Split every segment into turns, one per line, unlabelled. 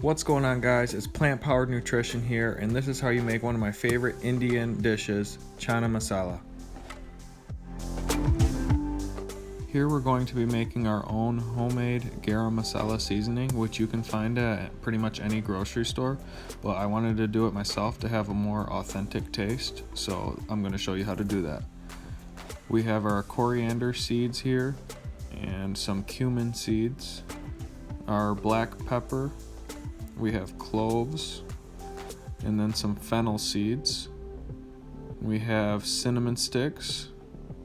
What's going on, guys? It's Plant Powered Nutrition here, and this is how you make one of my favorite Indian dishes, Chana Masala. Here we're going to be making our own homemade Garam masala seasoning, which you can find at pretty much any grocery store, but I wanted to do it myself to have a more authentic taste, so I'm going to show you how to do that. We have our coriander seeds here, and some cumin seeds, our black pepper, we have cloves, and then some fennel seeds. We have cinnamon sticks,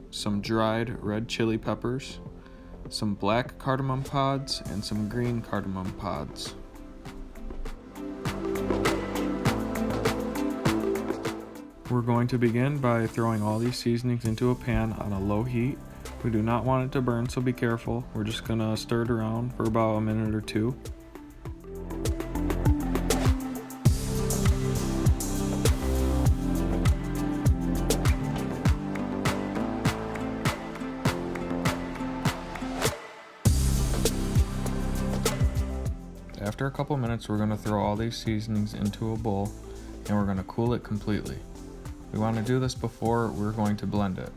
some dried red chili peppers, some black cardamom pods, and some green cardamom pods. We're going to begin by throwing all these seasonings into a pan on a low heat. We do not want it to burn, so be careful. We're just gonna stir it around for about a minute or two. After a couple minutes, we're gonna throw all these seasonings into a bowl and we're gonna cool it completely. We want to do this before we're going to blend it.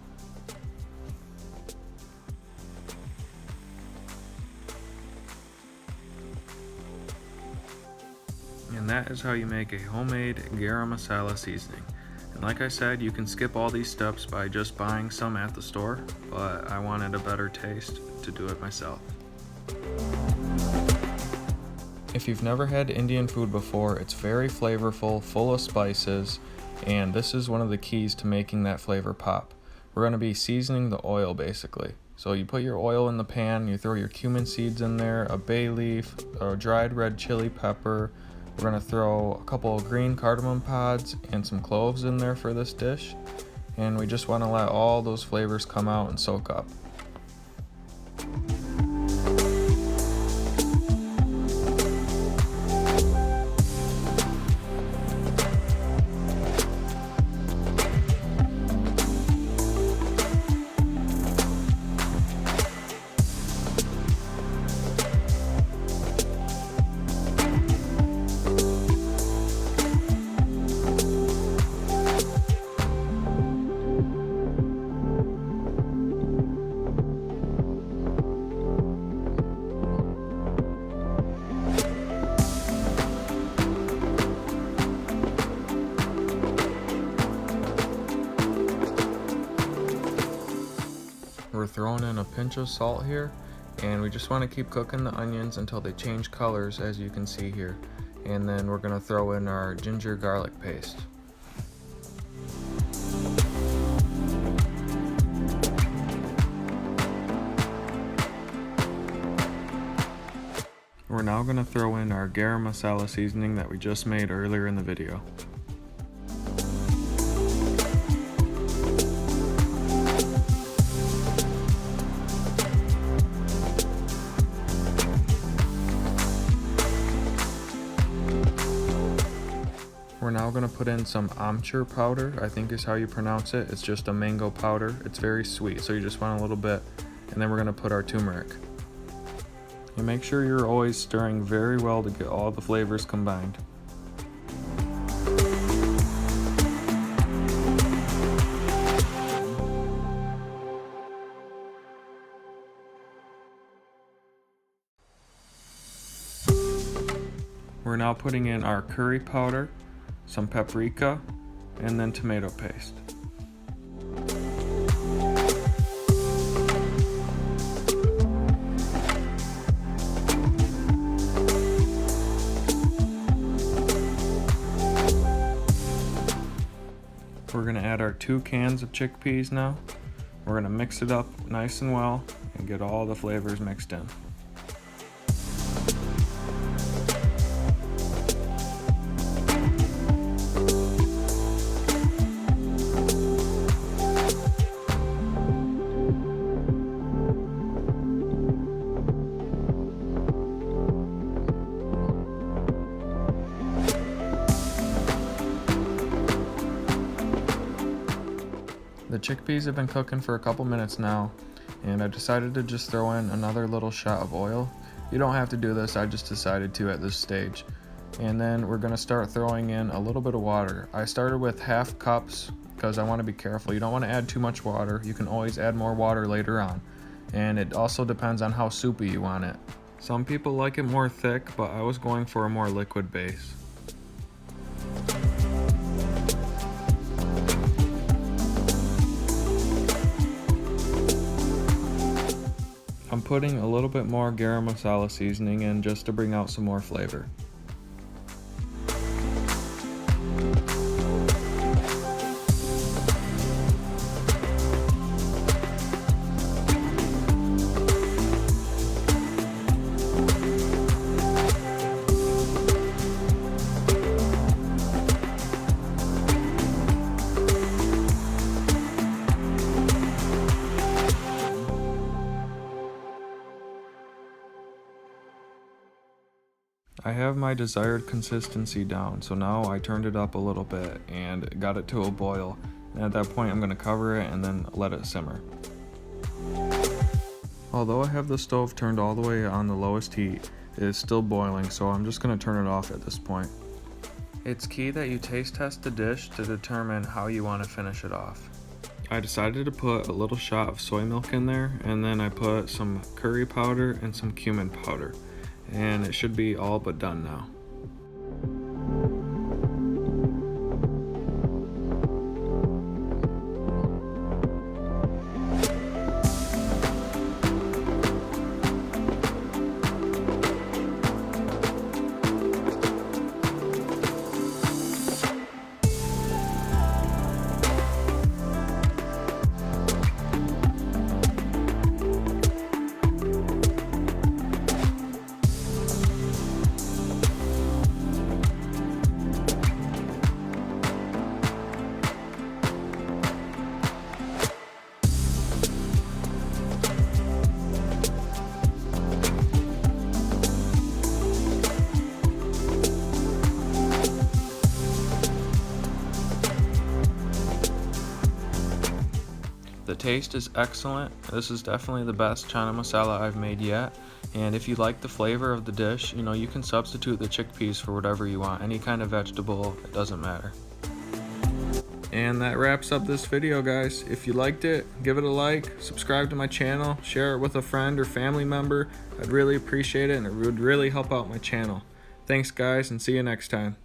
And that is how you make a homemade Garam masala seasoning. And like I said, you can skip all these steps by just buying some at the store, but I wanted a better taste to do it myself. If you've never had Indian food before, it's very flavorful, full of spices, and this is one of the keys to making that flavor pop. We're going to be seasoning the oil basically. So you put your oil in the pan, you throw your cumin seeds in there, a bay leaf, a dried red chili pepper. We're going to throw a couple of green cardamom pods and some cloves in there for this dish. And we just want to let all those flavors come out and soak up. We're throwing in a pinch of salt here, and we just want to keep cooking the onions until they change colors, as you can see here. And then we're going to throw in our ginger garlic paste. We're now going to throw in our Garam masala seasoning that we just made earlier in the video. We're now going to put in some amchur powder, I think is how you pronounce it. It's just a mango powder. It's very sweet, so you just want a little bit. And then we're going to put our turmeric. And make sure you're always stirring very well to get all the flavors combined. We're now putting in our curry powder, some paprika, and then tomato paste. We're going to add our 2 cans of chickpeas now. We're going to mix it up nice and well and get all the flavors mixed in. The chickpeas have been cooking for a couple minutes now, and I decided to just throw in another little shot of oil. You don't have to do this, I just decided to at this stage. And then we're gonna start throwing in a little bit of water. I started with half cups because I want to be careful. You don't want to add too much water. You can always add more water later on. And it also depends on how soupy you want it. Some people like it more thick, but I was going for a more liquid base. I'm putting a little bit more Garam Masala seasoning in just to bring out some more flavor. I have my desired consistency down, so now I turned it up a little bit and got it to a boil. And at that point I'm going to cover it and then let it simmer. Although I have the stove turned all the way on the lowest heat, it is still boiling, so I'm just going to turn it off at this point. It's key that you taste test the dish to determine how you want to finish it off. I decided to put a little shot of soy milk in there, and then I put some curry powder and some cumin powder. And it should be all but done now. The taste is excellent. This is definitely the best Chana Masala I've made yet. And if you like the flavor of the dish, you can substitute the chickpeas for whatever you want. Any kind of vegetable, it doesn't matter. And that wraps up this video, guys. If you liked it, give it a like, subscribe to my channel, share it with a friend or family member. I'd really appreciate it, and it would really help out my channel. Thanks, guys, and see you next time.